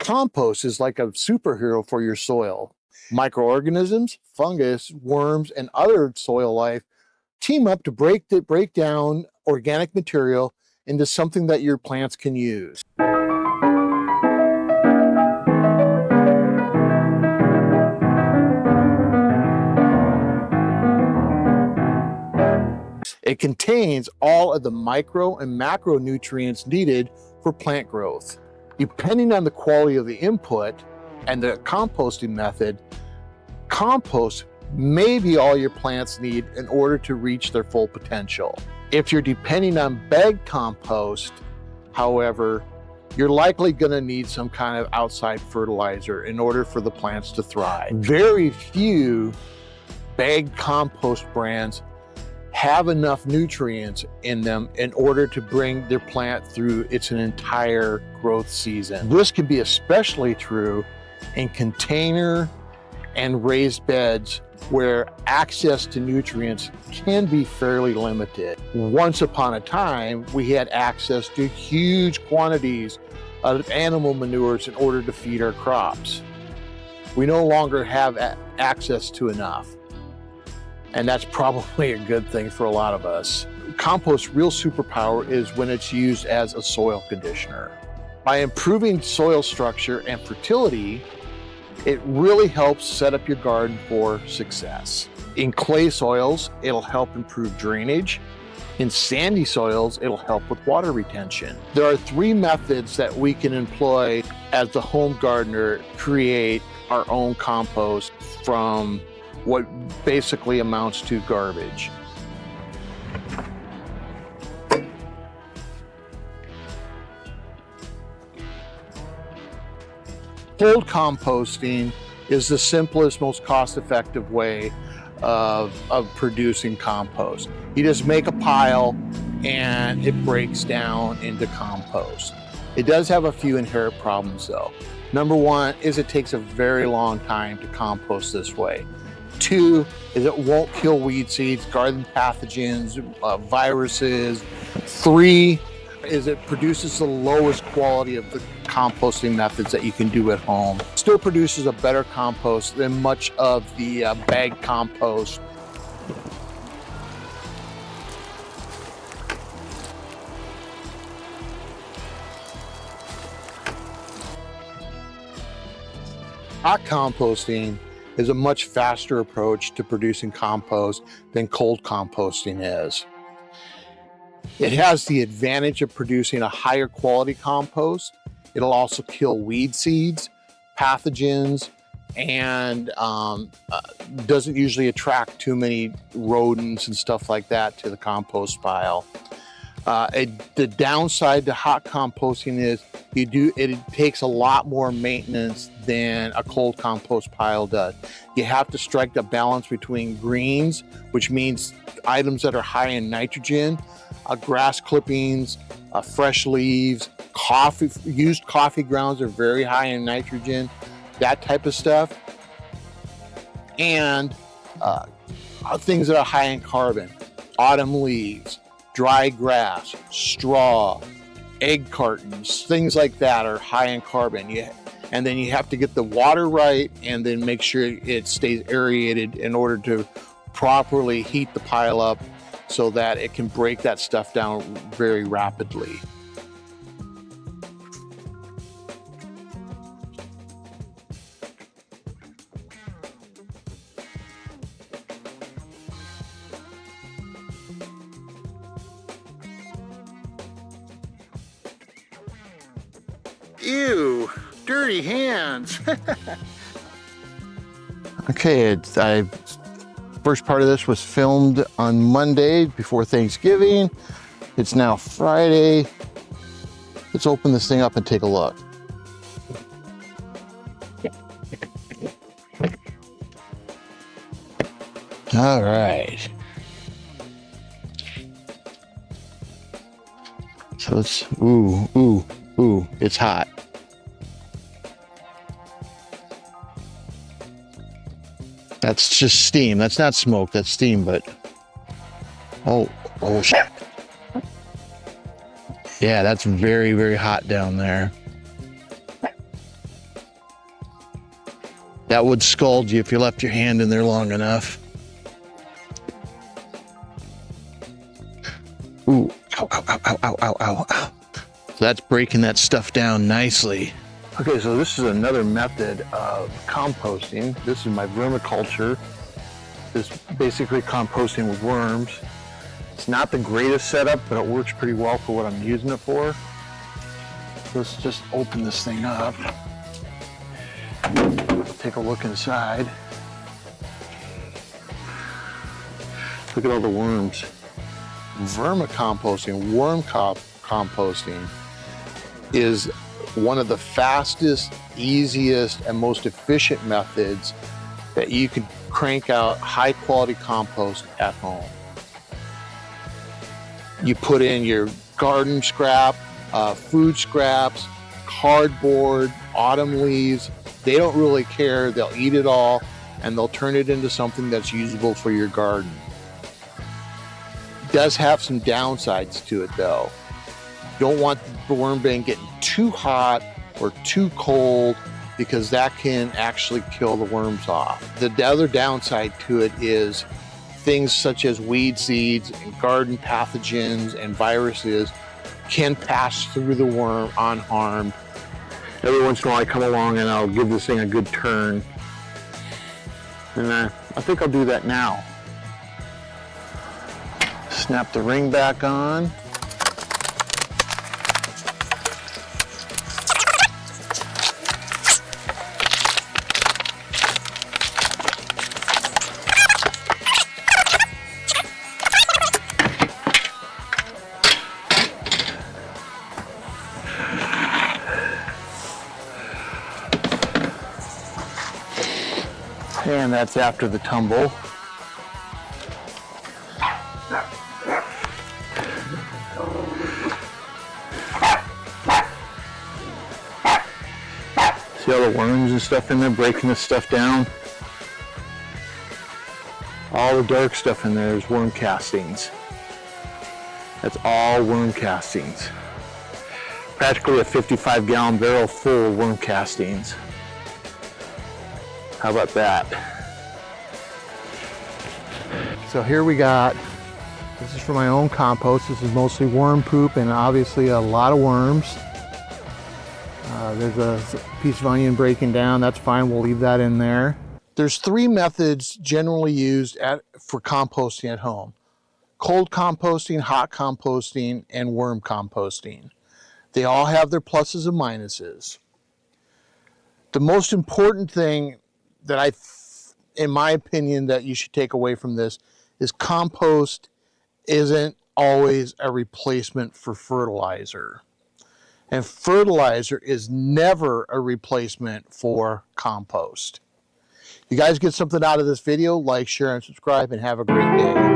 Compost is like a superhero for your soil. Microorganisms, fungus, worms, and other soil life team up to break down organic material into something that your plants can use. It contains all of the micro and macronutrients needed for plant growth. Depending on the quality of the input and the composting method, compost may be all your plants need in order to reach their full potential. If you're depending on bagged compost, however, you're likely going to need some kind of outside fertilizer in order for the plants to thrive. Very few bagged compost brands have enough nutrients in them in order to bring their plant through its entire growth season. This can be especially true in container and raised beds where access to nutrients can be fairly limited. Once upon a time, we had access to huge quantities of animal manures in order to feed our crops. We no longer have access to enough. And that's probably a good thing for a lot of us. Compost's real superpower is when it's used as a soil conditioner. By improving soil structure and fertility, it really helps set up your garden for success. In clay soils, it'll help improve drainage. In sandy soils, it'll help with water retention. There are 3 methods that we can employ as the home gardener to create our own compost from what basically amounts to garbage. Cold composting is the simplest, most cost-effective way of producing compost. You just make a pile and it breaks down into compost. It does have a few inherent problems though. Number 1 is it takes a very long time to compost this way. 2 is it won't kill weed seeds, garden pathogens, viruses. 3 is it produces the lowest quality of the composting methods that you can do at home. Still produces a better compost than much of the bagged compost. Hot composting is a much faster approach to producing compost than cold composting is. It has the advantage of producing a higher quality compost. It'll also kill weed seeds, pathogens, and doesn't usually attract too many rodents and stuff like that to the compost pile. The downside to hot composting is it takes a lot more maintenance than a cold compost pile does. You have to strike the balance between greens, which means items that are high in nitrogen, grass clippings, fresh leaves, used coffee grounds are very high in nitrogen, that type of stuff, and things that are high in carbon, autumn leaves, dry grass, straw, egg cartons, things like that are high in carbon. And then you have to get the water right and then make sure it stays aerated in order to properly heat the pile up so that it can break that stuff down very rapidly. Ew, dirty hands. Okay, first part of this was filmed on Monday before Thanksgiving. It's now Friday. Let's open this thing up and take a look. All right. So it's, ooh, it's hot. That's just steam. That's not smoke, that's steam, but oh shit. Yeah, that's very, very hot down there. That would scald you if you left your hand in there long enough. Ooh, ow, ow, ow, ow, ow, ow, ow, ow. So that's breaking that stuff down nicely. Okay, so this is another method of composting. This is my vermiculture. This is basically composting with worms. It's not the greatest setup, but it works pretty well for what I'm using it for. Let's just open this thing up. Take a look inside. Look at all the worms. Vermicomposting, worm composting is one of the fastest, easiest, and most efficient methods that you can crank out high quality compost at home. You put in your garden scrap, food scraps, cardboard, autumn leaves. They don't really care. They'll eat it all and they'll turn it into something that's usable for your garden. It does have some downsides to it though. You don't want the worm bin getting too hot or too cold because that can actually kill the worms off. The other downside to it is things such as weed seeds and garden pathogens and viruses can pass through the worm unharmed. Every once in a while I come along and I'll give this thing a good turn. And I think I'll do that now. Snap the ring back on. And that's after the tumble. See all the worms and stuff in there breaking this stuff down? All the dark stuff in there is worm castings. That's all worm castings. Practically a 55-gallon barrel full of worm castings. How about that? So here we got, this is for my own compost. This is mostly worm poop and obviously a lot of worms. There's a piece of onion breaking down. That's fine, we'll leave that in there. There's three methods generally used for composting at home. Cold composting, hot composting, and worm composting. They all have their pluses and minuses. The most important thing that in my opinion, that you should take away from this is compost isn't always a replacement for fertilizer. And fertilizer is never a replacement for compost. You guys get something out of this video, like, share, and subscribe, and have a great day.